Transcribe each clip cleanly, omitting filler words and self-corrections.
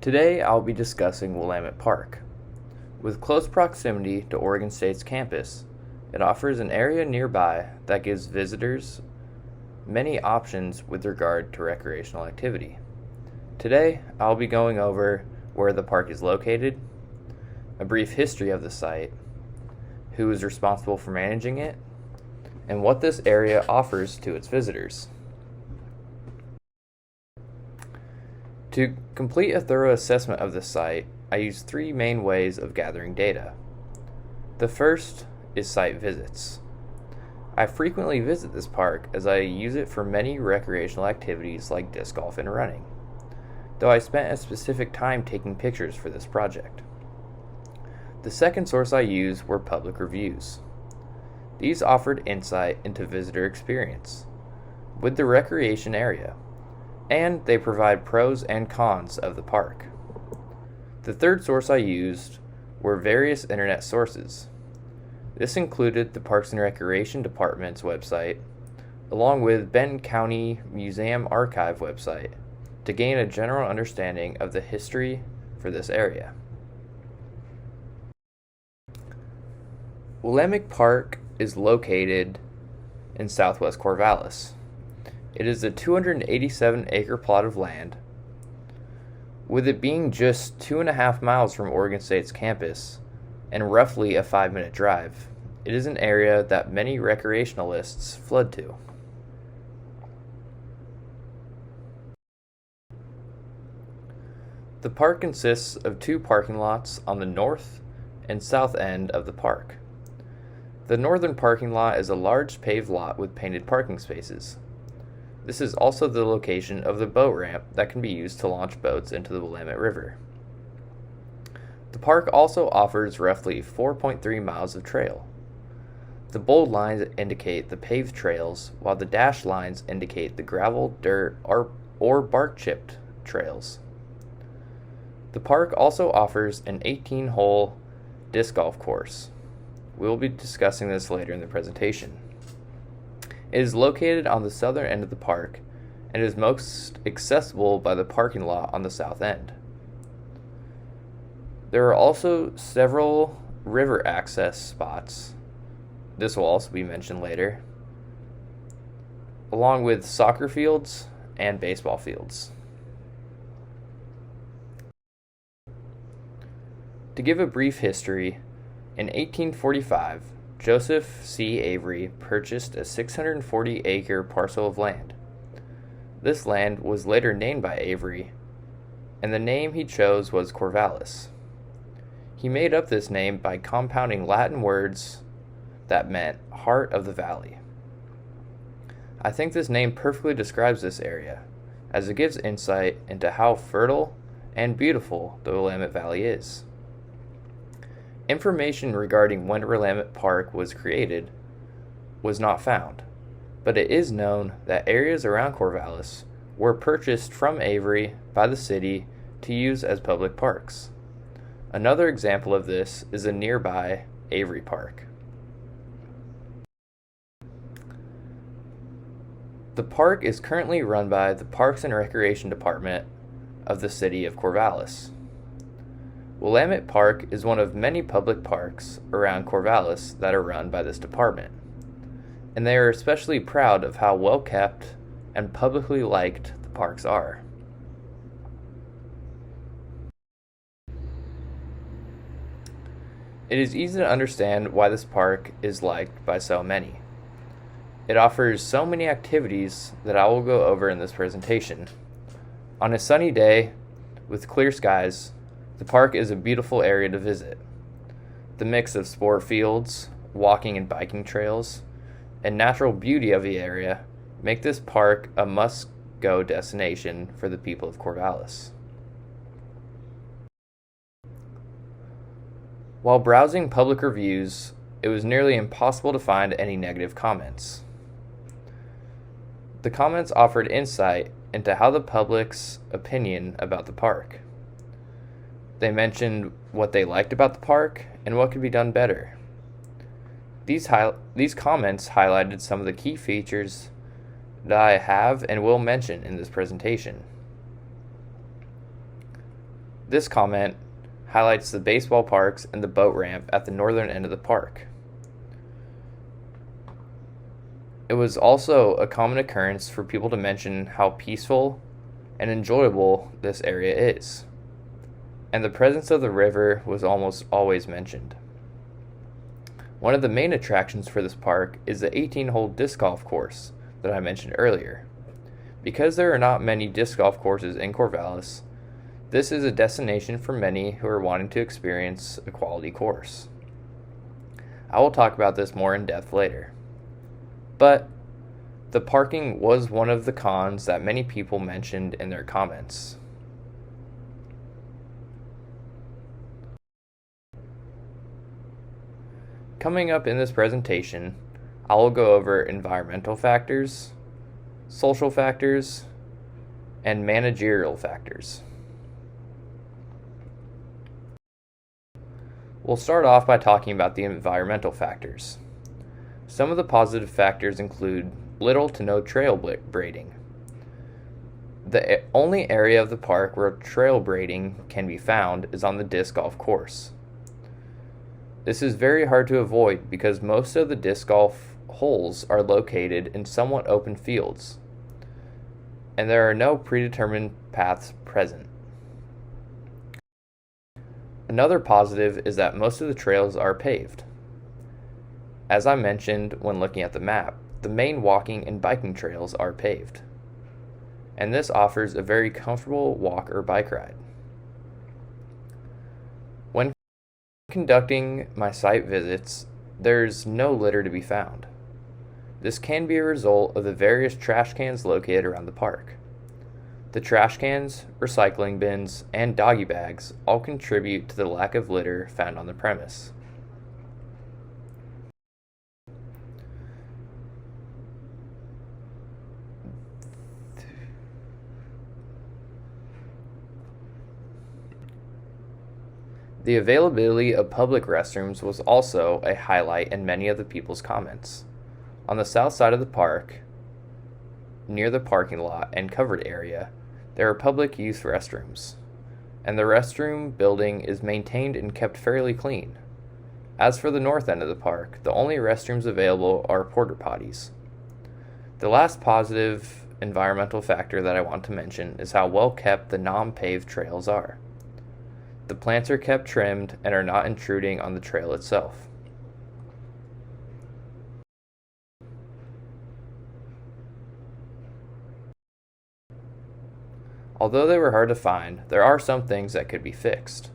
Today I'll be discussing Willamette Park. With close proximity to Oregon State's campus, it offers an area nearby that gives visitors many options with regard to recreational activity. Today I'll be going over where the park is located, a brief history of the site, who is responsible for managing it, and what this area offers to its visitors. To complete a thorough assessment of the site, I use three main ways of gathering data. The first is site visits. I frequently visit this park as I use it for many recreational activities like disc golf and running, though I spent a specific time taking pictures for this project. The second source I used were public reviews. These offered insight into visitor experience with the recreation area, and they provide pros and cons of the park. The third source I used were various internet sources. This included the Parks and Recreation Department's website, along with Benton County Museum Archive website, to gain a general understanding of the history for this area. Willamette Park is located in southwest Corvallis. It is a 287-acre plot of land. With it being just 2.5 miles from Oregon State's campus and roughly a 5-minute drive, it is an area that many recreationalists flood to. The park consists of two parking lots on the north and south end of the park. The northern parking lot is a large paved lot with painted parking spaces. This is also the location of the boat ramp that can be used to launch boats into the Willamette River. The park also offers roughly 4.3 miles of trail. The bold lines indicate the paved trails, while the dashed lines indicate the gravel, dirt, or bark-chipped trails. The park also offers an 18-hole disc golf course. We will be discussing this later in the presentation. It is located on the southern end of the park and is most accessible by the parking lot on the south end. There are also several river access spots. This will also be mentioned later, along with soccer fields and baseball fields. To give a brief history, in 1845, Joseph C. Avery purchased a 640-acre parcel of land. This land was later named by Avery, and the name he chose was Corvallis. He made up this name by compounding Latin words that meant heart of the valley. I think this name perfectly describes this area, as it gives insight into how fertile and beautiful the Willamette Valley is. Information regarding when Willamette Park was created was not found, but it is known that areas around Corvallis were purchased from Avery by the city to use as public parks. Another example of this is the nearby Avery Park. The park is currently run by the Parks and Recreation Department of the city of Corvallis. Willamette Park is one of many public parks around Corvallis that are run by this department, and they are especially proud of how well kept and publicly liked the parks are. It is easy to understand why this park is liked by so many. It offers so many activities that I will go over in this presentation. On a sunny day with clear skies, the park is a beautiful area to visit. The mix of sport fields, walking and biking trails, and natural beauty of the area make this park a must-go destination for the people of Corvallis. While browsing public reviews, it was nearly impossible to find any negative comments. The comments offered insight into how the public's opinion about the park. They mentioned what they liked about the park and what could be done better. These comments highlighted some of the key features that I have and will mention in this presentation. This comment highlights the baseball parks and the boat ramp at the northern end of the park. It was also a common occurrence for people to mention how peaceful and enjoyable this area is, and the presence of the river was almost always mentioned. One of the main attractions for this park is the 18-hole disc golf course that I mentioned earlier. Because there are not many disc golf courses in Corvallis, this is a destination for many who are wanting to experience a quality course. I will talk about this more in depth later. But the parking was one of the cons that many people mentioned in their comments. Coming up in this presentation, I will go over environmental factors, social factors, and managerial factors. We'll start off by talking about the environmental factors. Some of the positive factors include little to no trail braiding. The only area of the park where trail braiding can be found is on the disc golf course. This is very hard to avoid because most of the disc golf holes are located in somewhat open fields, and there are no predetermined paths present. Another positive is that most of the trails are paved. As I mentioned when looking at the map, the main walking and biking trails are paved, and this offers a very comfortable walk or bike ride. When conducting my site visits, there's no litter to be found. This can be a result of the various trash cans located around the park. The trash cans, recycling bins, and doggy bags all contribute to the lack of litter found on the premise. The availability of public restrooms was also a highlight in many of the people's comments. On the south side of the park, near the parking lot and covered area, there are public use restrooms, and the restroom building is maintained and kept fairly clean. As for the north end of the park, the only restrooms available are porta potties. The last positive environmental factor that I want to mention is how well kept the non-paved trails are. The plants are kept trimmed and are not intruding on the trail itself. Although they were hard to find, there are some things that could be fixed.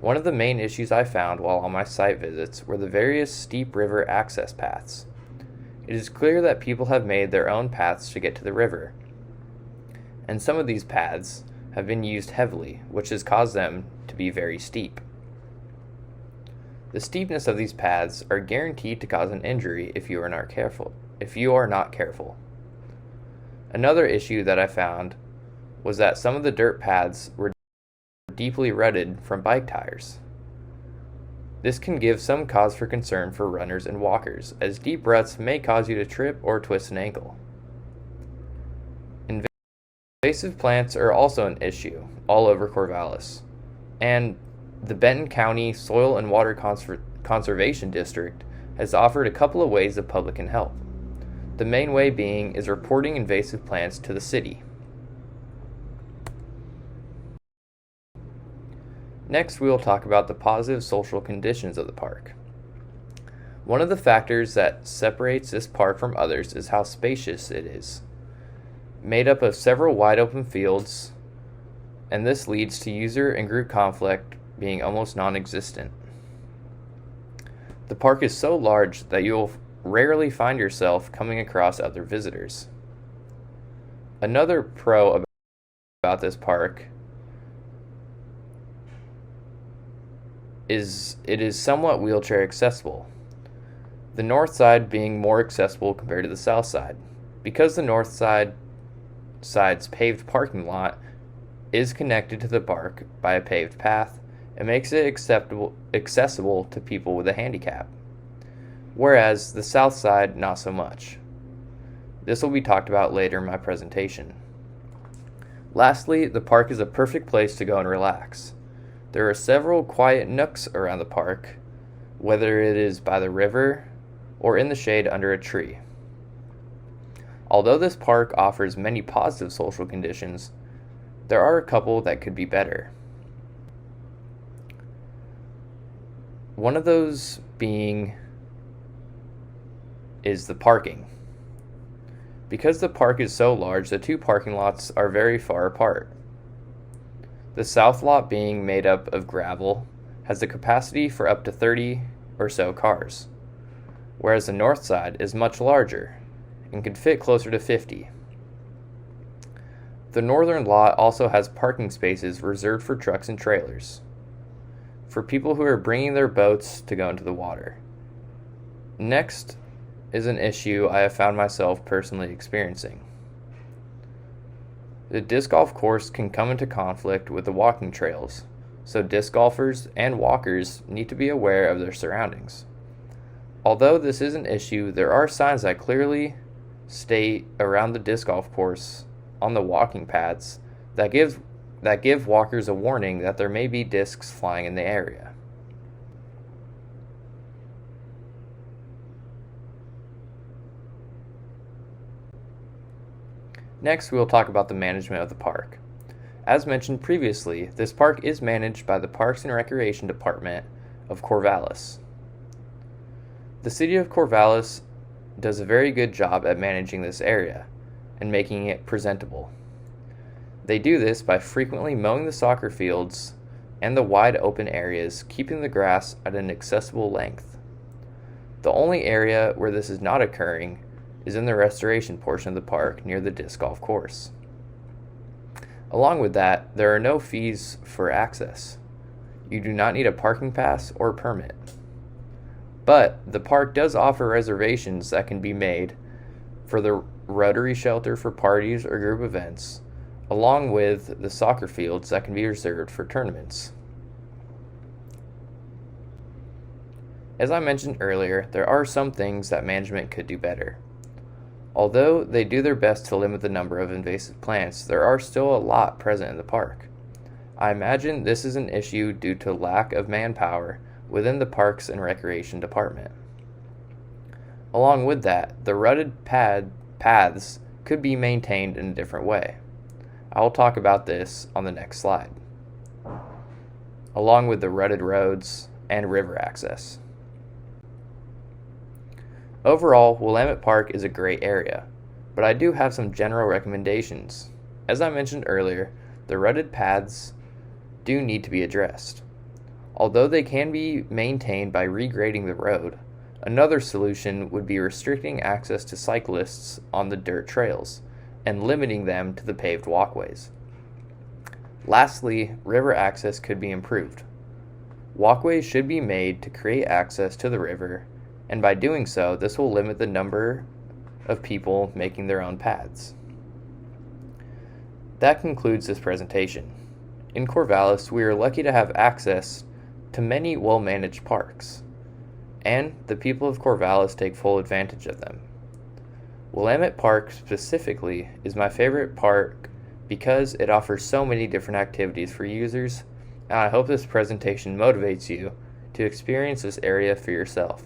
One of the main issues I found while on my site visits were the various steep river access paths. It is clear that people have made their own paths to get to the river, and some of these paths have been used heavily, which has caused them to be very steep. The steepness of these paths are guaranteed to cause an injury if you are not careful. Another issue that I found was that some of the dirt paths were deeply rutted from bike tires. This can give some cause for concern for runners and walkers, as deep ruts may cause you to trip or twist an ankle. Invasive plants are also an issue all over Corvallis, and the Benton County Soil and Water Conservation District has offered a couple of ways the public can help. The main way being is reporting invasive plants to the city. Next, we will talk about the positive social conditions of the park. One of the factors that separates this park from others is how spacious it is. Made up of several wide open fields, and this leads to user and group conflict being almost non-existent. The park is so large that you will rarely find yourself coming across other visitors. Another pro about this park is it is somewhat wheelchair accessible, the north side being more accessible compared to the south side. Because the north side's paved parking lot is connected to the park by a paved path, it makes it accessible to people with a handicap, whereas the south side not so much. This will be talked about later in my presentation. Lastly, the park is a perfect place to go and relax. There are several quiet nooks around the park, whether it is by the river or in the shade under a tree. Although this park offers many positive social conditions, there are a couple that could be better. One of those being is the parking. Because the park is so large, the two parking lots are very far apart. The south lot, being made up of gravel, has the capacity for up to 30 or so cars, whereas the north side is much larger and could fit closer to 50. The northern lot also has parking spaces reserved for trucks and trailers, for people who are bringing their boats to go into the water. Next is an issue I have found myself personally experiencing. The disc golf course can come into conflict with the walking trails, so disc golfers and walkers need to be aware of their surroundings. Although this is an issue, there are signs that clearly state around the disc golf course on the walking paths that give walkers a warning that there may be discs flying in the area. Next, we will talk about the management of the park. As mentioned previously, this park is managed by the Parks and Recreation Department of Corvallis. The city of Corvallis does a very good job at managing this area and making it presentable. They do this by frequently mowing the soccer fields and the wide open areas, keeping the grass at an accessible length. The only area where this is not occurring is in the restoration portion of the park near the disc golf course. Along with that, there are no fees for access. You do not need a parking pass or permit. But the park does offer reservations that can be made for the Rotary shelter for parties or group events, along with the soccer fields that can be reserved for tournaments. As I mentioned earlier, there are some things that management could do better. Although they do their best to limit the number of invasive plants, there are still a lot present in the park. I imagine this is an issue due to lack of manpower within the Parks and Recreation Department. Along with that, the rutted paths could be maintained in a different way. I will talk about this on the next slide, along with the rutted roads and river access. Overall, Willamette Park is a great area, but I do have some general recommendations. As I mentioned earlier, the rutted paths do need to be addressed. Although they can be maintained by regrading the road, another solution would be restricting access to cyclists on the dirt trails and limiting them to the paved walkways. Lastly, river access could be improved. Walkways should be made to create access to the river, and by doing so, this will limit the number of people making their own paths. That concludes this presentation. In Corvallis, we are lucky to have access to many well-managed parks, and the people of Corvallis take full advantage of them. Willamette Park specifically is my favorite park because it offers so many different activities for users, and I hope this presentation motivates you to experience this area for yourself.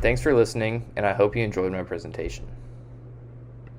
Thanks for listening, and I hope you enjoyed my presentation.